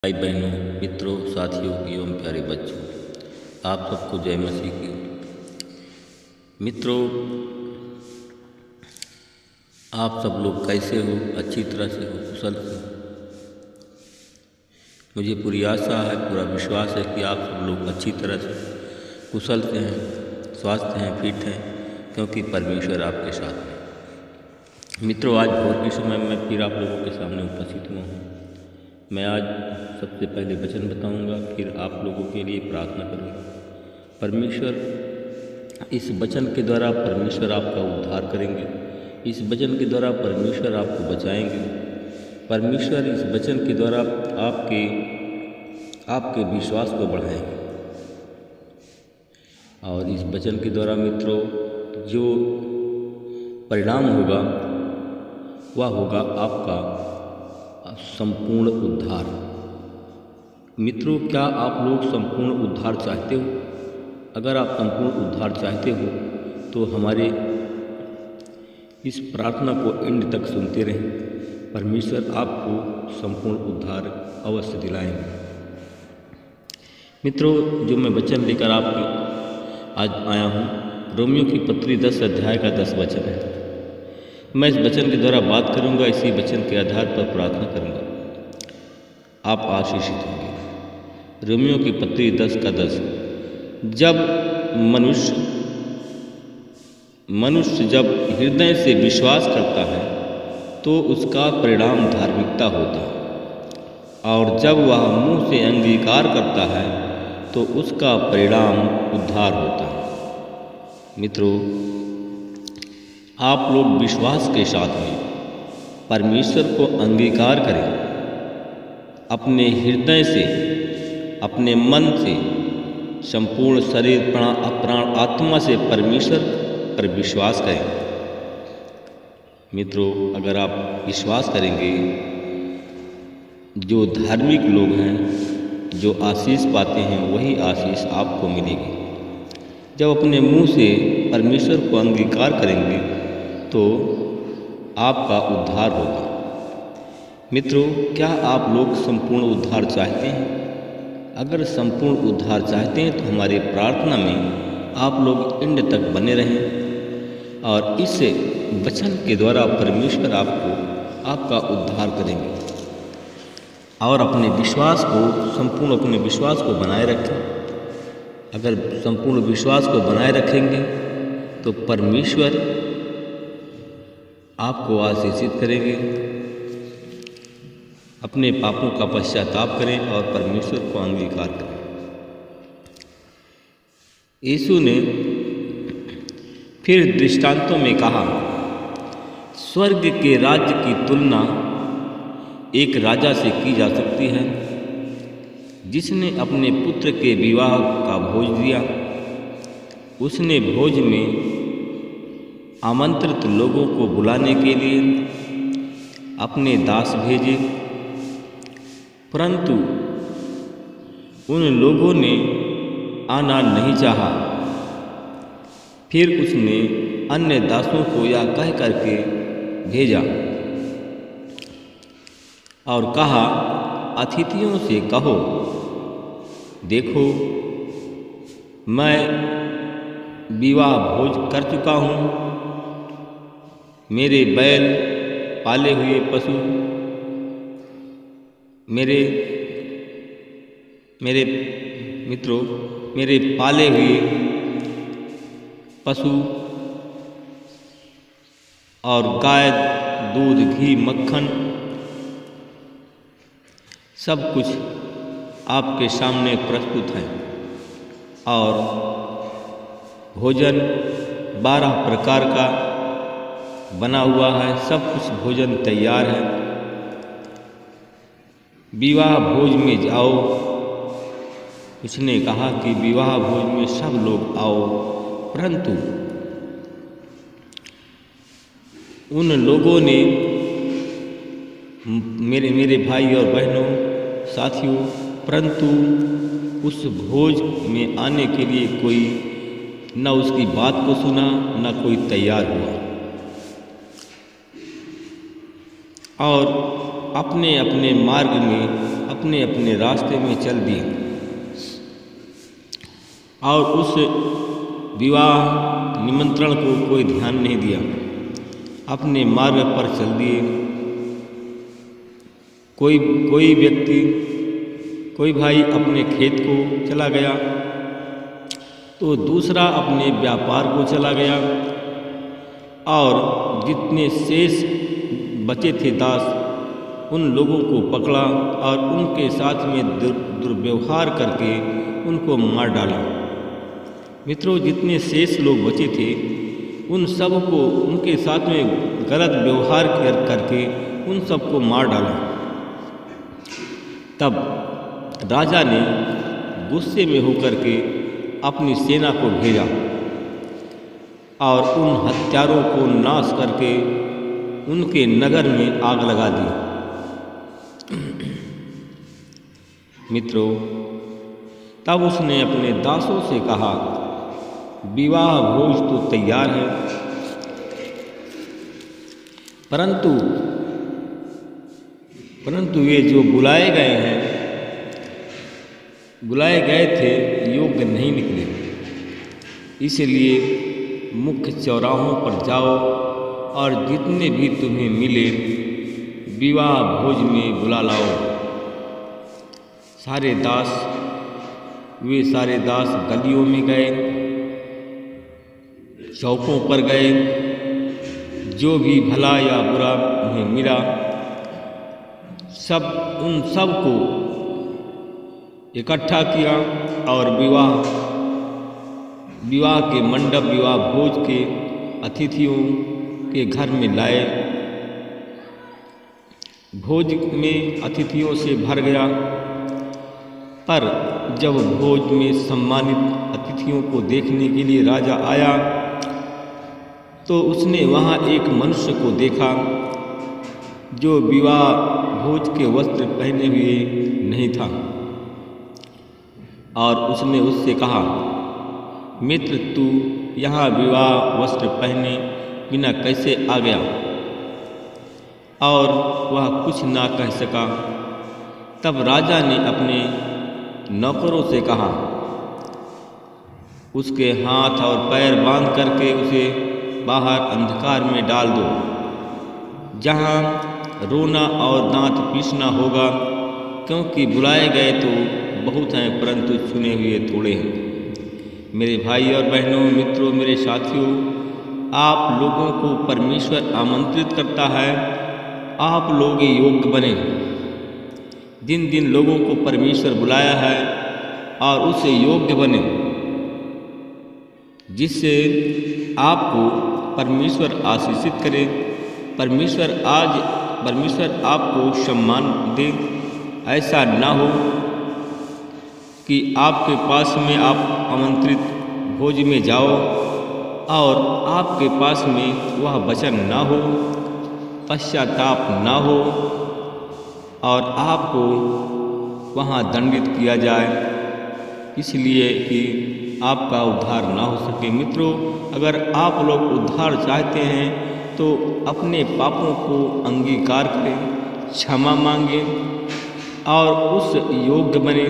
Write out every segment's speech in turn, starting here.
भाई बहनों, मित्रों, साथियों एवं प्यारे बच्चों, आप सबको जय मसीह की। मित्रों, आप सब लोग कैसे हो? अच्छी तरह से हो, कुशल से हो? मुझे पूरी आशा है, पूरा विश्वास है कि आप सब लोग अच्छी तरह से कुशल से हैं, स्वस्थ हैं, फिट हैं, क्योंकि परमेश्वर आपके साथ है। मित्रों, आज भोर के समय मैं फिर आप लोगों के सामने उपस्थित हुआ हूँ। मैं आज सबसे पहले वचन बताऊंगा, फिर आप लोगों के लिए प्रार्थना करूंगा। परमेश्वर, इस वचन के द्वारा परमेश्वर आपका उद्धार करेंगे। इस वचन के द्वारा परमेश्वर आपको बचाएंगे। परमेश्वर इस वचन के द्वारा आपके विश्वास को बढ़ाएंगे। और इस वचन के द्वारा मित्रों, जो परिणाम होगा वह होगा आपका संपूर्ण उद्धार। मित्रों, क्या आप लोग संपूर्ण उद्धार चाहते हो? अगर आप संपूर्ण उद्धार चाहते हो तो हमारे इस प्रार्थना को एंड तक सुनते रहें। परमेश्वर आपको संपूर्ण उद्धार अवश्य दिलाएंगे। मित्रों, जो मैं वचन लेकर आपके आज आया हूँ, रोमियो की पत्री 10 अध्याय का 10 वचन है। मैं इस वचन के द्वारा बात करूंगा, इसी वचन के आधार पर प्रार्थना करूंगा, आप आशीषित होंगे। रोमियो की पत्री 10 का 10, जब मनुष्य जब हृदय से विश्वास करता है तो उसका परिणाम धार्मिकता होता है, और जब वह मुंह से अंगीकार करता है तो उसका परिणाम उद्धार होता है। मित्रों, आप लोग विश्वास के साथ में परमेश्वर को अंगीकार करें। अपने हृदय से, अपने मन से, संपूर्ण शरीर, प्राण, आत्मा से परमेश्वर पर विश्वास करें। मित्रों, अगर आप विश्वास करेंगे, जो धार्मिक लोग हैं, जो आशीष पाते हैं, वही आशीष आपको मिलेगी। जब अपने मुंह से परमेश्वर को अंगीकार करेंगे तो आपका उद्धार होगा। मित्रों, क्या आप लोग संपूर्ण उद्धार चाहते हैं? अगर संपूर्ण उद्धार चाहते हैं तो हमारे प्रार्थना में आप लोग एंड तक बने रहें, और इस वचन के द्वारा परमेश्वर आपका उद्धार करेंगे। और अपने विश्वास को बनाए रखें। अगर संपूर्ण विश्वास को बनाए रखेंगे तो परमेश्वर आपको आशीषित करेंगे। अपने पापों का पश्चाताप करें और परमेश्वर को अंगीकार करें। यीशु ने फिर दृष्टांतों में कहा, स्वर्ग के राज्य की तुलना एक राजा से की जा सकती है, जिसने अपने पुत्र के विवाह का भोज दिया। उसने भोज में आमंत्रित लोगों को बुलाने के लिए अपने दास भेजे, परंतु उन लोगों ने आना नहीं चाहा। फिर उसने अन्य दासों को यह कह करके भेजा और कहा, अतिथियों से कहो, देखो, मैं विवाह भोज कर चुका हूँ। मेरे बैल, पाले हुए पशु, मेरे मित्रों, मेरे पाले हुए पशु और गाय, दूध, घी, मक्खन, सब कुछ आपके सामने प्रस्तुत है। और भोजन 12 प्रकार का बना हुआ है, सब कुछ भोजन तैयार है। विवाह भोज में जाओ। उसने कहा कि विवाह भोज में सब लोग आओ, परंतु उन लोगों ने, मेरे भाई और बहनों, साथियों, परंतु उस भोज में आने के लिए कोई न उसकी बात को सुना, न कोई तैयार हुआ, और अपने अपने मार्ग में अपने अपने रास्ते में चल दिए और उस विवाह निमंत्रण को कोई ध्यान नहीं दिया, अपने मार्ग पर चल दिए। कोई भाई अपने खेत को चला गया तो दूसरा अपने व्यापार को चला गया, और जितने शेष बचे थे दास उन लोगों को पकड़ा और उनके साथ में दुर्व्यवहार करके उनको मार डाला। मित्रों, जितने शेष लोग बचे थे उन सब को उनके साथ में गलत व्यवहार करके उन सबको मार डाला। तब राजा ने गुस्से में होकर के अपनी सेना को भेजा और उन हत्यारों को नाश करके उनके नगर में आग लगा दी। मित्रों, तब उसने अपने दासों से कहा, विवाह भोज तो तैयार है, परंतु वे जो बुलाए गए थे योग्य नहीं निकले। इसलिए मुख्य चौराहों पर जाओ और जितने भी तुम्हें मिले विवाह भोज में बुला लाओ। वे सारे दास गलियों में गए, चौकों पर गए, जो भी भला या बुरा उन्हें मिला उन सब को इकट्ठा किया और विवाह के मंडप, विवाह भोज के अतिथियों के घर में लाए। भोज में अतिथियों से भर गया, पर जब भोज में सम्मानित अतिथियों को देखने के लिए राजा आया तो उसने वहाँ एक मनुष्य को देखा जो विवाह भोज के वस्त्र पहने हुए नहीं था, और उसने उससे कहा, मित्र, तू यहाँ विवाह वस्त्र पहने बिना कैसे आ गया? और वह कुछ ना कह सका। तब राजा ने अपने नौकरों से कहा, उसके हाथ और पैर बांध करके उसे बाहर अंधकार में डाल दो, जहाँ रोना और दांत पीसना होगा, क्योंकि बुलाए गए तो बहुत हैं परंतु चुने हुए थोड़े हैं। मेरे भाई और बहनों, मित्रों, मेरे साथियों, आप लोगों को परमेश्वर आमंत्रित करता है, आप लोग योग्य बने। जिन लोगों को परमेश्वर बुलाया है और उसे योग्य बने, जिससे आपको परमेश्वर आशीषित करे, परमेश्वर आपको सम्मान दे। ऐसा ना हो कि आपके पास में आप आमंत्रित भोज में जाओ और आपके पास में वह वचन ना हो, पश्चाताप ना हो और आपको वहाँ दंडित किया जाए, इसलिए कि आपका उद्धार ना हो सके। मित्रों, अगर आप लोग उद्धार चाहते हैं तो अपने पापों को अंगीकार करें, क्षमा मांगें और उस योग्य बने,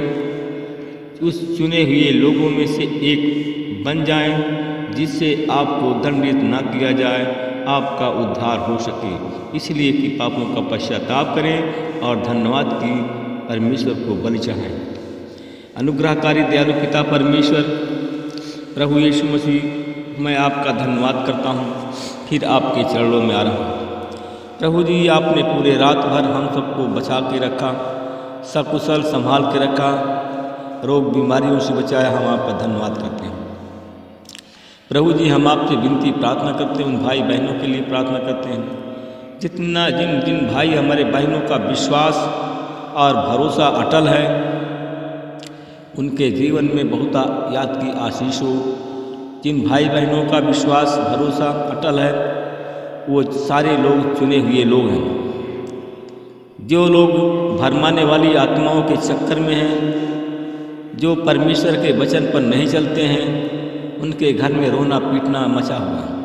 उस चुने हुए लोगों में से एक बन जाएं, जिससे आपको दंडित ना किया जाए, आपका उद्धार हो सके। इसलिए कि पापों का पश्चाताप करें और धन्यवाद की परमेश्वर को बलि चढ़ाएं। अनुग्रहकारी दयालु पिता परमेश्वर, प्रभु यीशु मसीह, मैं आपका धन्यवाद करता हूँ, फिर आपके चरणों में आ रहा हूँ। प्रभु जी, आपने पूरे रात भर हम सबको बचा के रखा, सकुशल संभाल के रखा, रोग बीमारियों से बचाया। हम आपका धन्यवाद करते हैं। प्रभु जी, हम आपसे विनती प्रार्थना करते हैं, उन भाई बहनों के लिए प्रार्थना करते हैं जिन भाई हमारे बहनों का विश्वास और भरोसा अटल है, उनके जीवन में बहुत याद की आशीष हो। जिन भाई बहनों का विश्वास भरोसा अटल है, वो सारे लोग चुने हुए लोग हैं। जो लोग भरमाने वाली आत्माओं के चक्कर में हैं, जो परमेश्वर के वचन पर नहीं चलते हैं, उनके घर में रोना पीटना मचा हुआ है।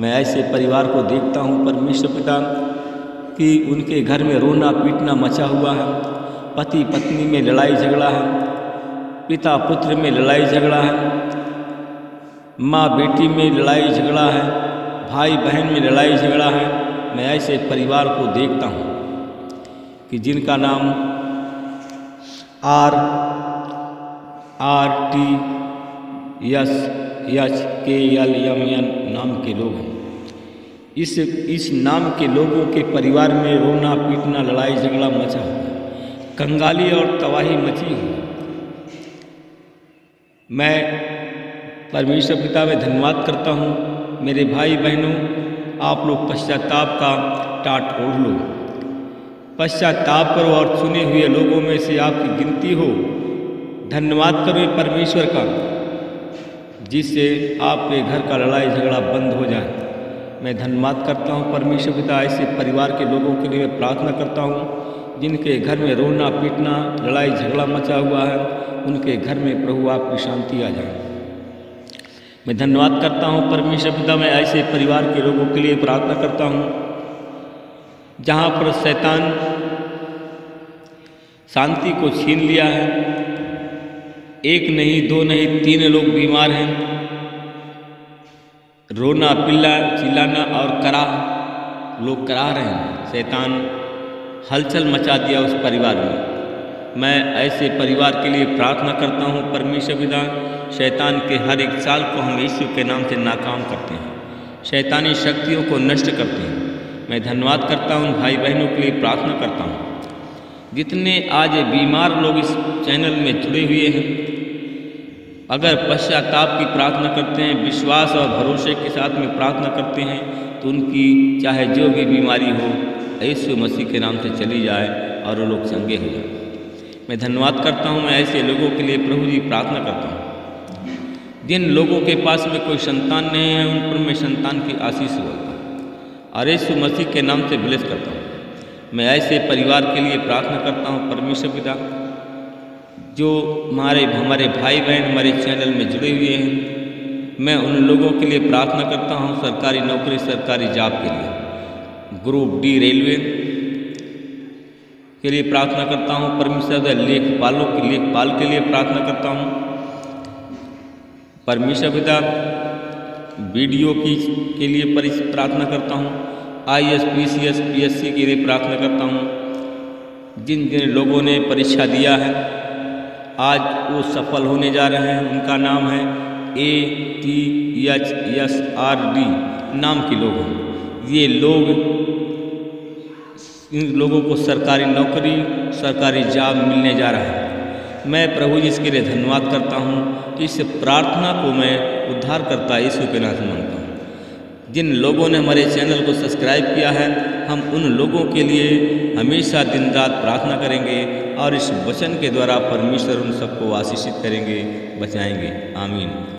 मैं ऐसे परिवार को देखता हूँ परमेश्वर पिता कि उनके घर में रोना पीटना मचा हुआ है, पति पत्नी में लड़ाई झगड़ा है, पिता पुत्र में लड़ाई झगड़ा है, माँ बेटी में लड़ाई झगड़ा है, भाई बहन में लड़ाई झगड़ा है, मैं ऐसे परिवार को देखता हूँ कि जिनका नाम RTSHKLMN नाम के लोग हैं। इस नाम के लोगों के परिवार में रोना पीटना लड़ाई झगड़ा मचा हुआ है, कंगाली और तबाही मची हुई। मैं परमेश्वर पिता में धन्यवाद करता हूँ। मेरे भाई बहनों, आप लोग पश्चाताप का टाट ओढ़ लो, पश्चाताप करो और चुने हुए लोगों में से आपकी गिनती हो। धन्यवाद करो परमेश्वर का, जिससे आपके घर का लड़ाई झगड़ा बंद हो जाए। मैं धन्यवाद करता हूँ परमेश्वर पिता, ऐसे परिवार के लोगों के लिए मैं प्रार्थना करता हूँ जिनके घर में रोना पीटना लड़ाई झगड़ा मचा हुआ है, उनके घर में प्रभु आपकी शांति आ जाए। मैं धन्यवाद करता हूँ परमेश्वर पिता, मैं ऐसे परिवार के लोगों के लिए प्रार्थना करता हूँ जहाँ पर शैतान शांति को छीन लिया है। एक नहीं, दो नहीं, 3 लोग बीमार हैं। रोना चिल्लाना और लोग करा रहे हैं। शैतान हलचल मचा दिया उस परिवार में। मैं ऐसे परिवार के लिए प्रार्थना करता हूँ परमेश्वर पिता, शैतान के हर एक चाल को हम यीशु के नाम से नाकाम करते हैं, शैतानी शक्तियों को नष्ट करते हैं। मैं धन्यवाद करता हूँ भाई बहनों के लिए प्रार्थना करता हूँ जितने आज बीमार लोग इस चैनल में जुड़े हुए हैं। अगर पश्चाताप की प्रार्थना करते हैं, विश्वास और भरोसे के साथ में प्रार्थना करते हैं, तो उनकी चाहे जो भी बीमारी हो यीशु मसीह के नाम से चली जाए और वो लोग चंगे हो जाए। मैं धन्यवाद करता हूँ। मैं ऐसे लोगों के लिए प्रभु जी प्रार्थना करता हूँ जिन लोगों के पास में कोई संतान नहीं है, उन पर मैं संतान की आशीष बोलता हूँ और यीशु मसीह के नाम से ब्लेस करता हूँ। मैं ऐसे परिवार के लिए प्रार्थना करता हूँ परमेश्वर पिता, जो हमारे भाई बहन हमारे चैनल में जुड़े हुए हैं। मैं उन लोगों के लिए प्रार्थना करता हूँ सरकारी नौकरी, सरकारी जॉब के लिए, ग्रुप डी रेलवे के लिए प्रार्थना करता हूँ परमेश्वर। लेखपाल के लिए प्रार्थना करता हूँ परमेश्वर पिता। बीडीओ के लिए प्रार्थना करता हूँ। IAS, PCS, PSC के लिए प्रार्थना करता हूँ। जिन जिन लोगों ने परीक्षा दिया है आज वो सफल होने जा रहे हैं, उनका नाम है ATHSRD नाम के लोग हैं। ये लोग, इन लोगों को सरकारी नौकरी, सरकारी जॉब मिलने जा रहा है। मैं प्रभु जी इसके लिए धन्यवाद करता हूँ कि इस प्रार्थना को मैं उद्धारकर्ता यीशु के नाम से मांगता हूँ। जिन लोगों ने हमारे चैनल को सब्सक्राइब किया है, हम उन लोगों के लिए हमेशा दिन रात प्रार्थना करेंगे और इस वचन के द्वारा परमेश्वर उन सबको आशीषित करेंगे, बचाएंगे। आमीन।